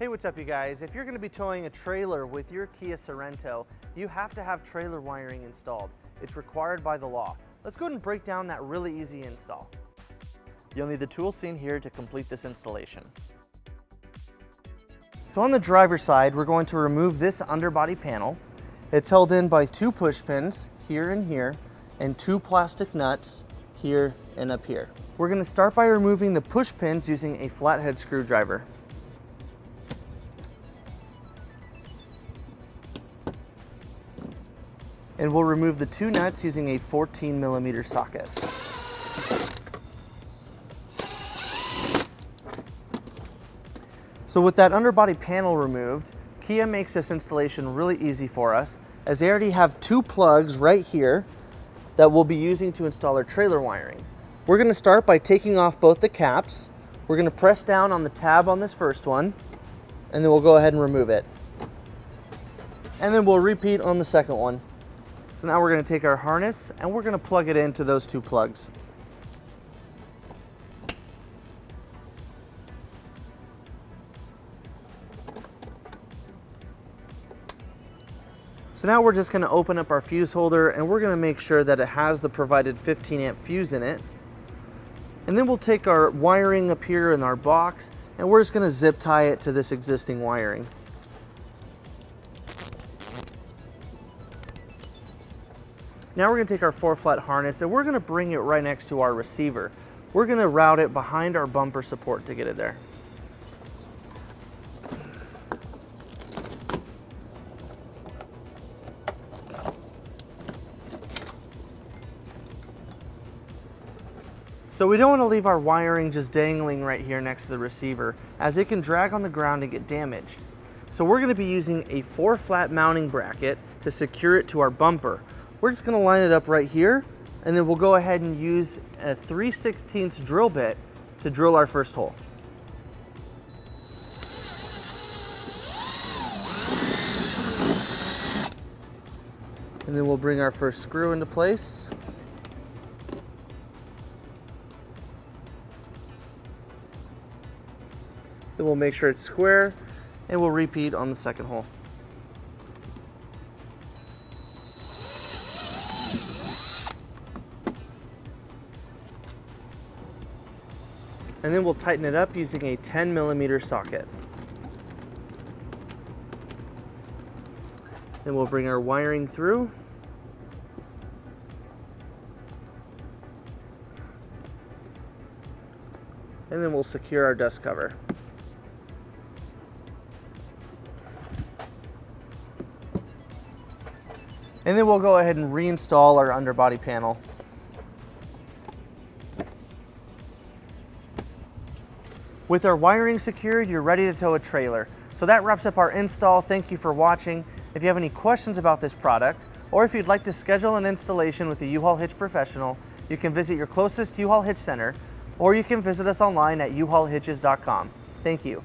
Hey, what's up you guys? If you're going to be towing a trailer with your Kia Sorento, you have to have trailer wiring installed. It's required by the law. Let's go ahead and break down that really easy install. You'll need the tools seen here to complete this installation. So on the driver's side, we're going to remove this underbody panel. It's held in by 2 push pins here and here, and 2 plastic nuts here and up here. We're going to start by removing the push pins using a flathead screwdriver. And we'll remove the 2 nuts using a 14mm socket. So with that underbody panel removed, Kia makes this installation really easy for us, as they already have 2 plugs right here that we'll be using to install our trailer wiring. We're going to start by taking off both the caps. We're going to press down on the tab on this first one, and then we'll go ahead and remove it. And then we'll repeat on the second one. So now we're going to take our harness and we're going to plug it into those 2 plugs. So now we're just going to open up our fuse holder and we're going to make sure that it has the provided 15-amp fuse in it. And then we'll take our wiring up here in our box and we're just going to zip tie it to this existing wiring. Now we're going to take our 4-flat harness and we're going to bring it right next to our receiver. We're going to route it behind our bumper support to get it there. So we don't want to leave our wiring just dangling right here next to the receiver, as it can drag on the ground and get damaged. So we're going to be using a 4-flat mounting bracket to secure it to our bumper. We're just going to line it up right here, and then we'll go ahead and use a 3/16 drill bit to drill our first hole. And then we'll bring our first screw into place. Then we'll make sure it's square, and we'll repeat on the second hole. And then we'll tighten it up using a 10mm socket. Then we'll bring our wiring through. And then we'll secure our dust cover. And then we'll go ahead and reinstall our underbody panel. With our wiring secured, you're ready to tow a trailer. So that wraps up our install. Thank you for watching. If you have any questions about this product, or if you'd like to schedule an installation with a U-Haul Hitch professional, you can visit your closest U-Haul Hitch center, or you can visit us online at uhaulhitches.com. Thank you.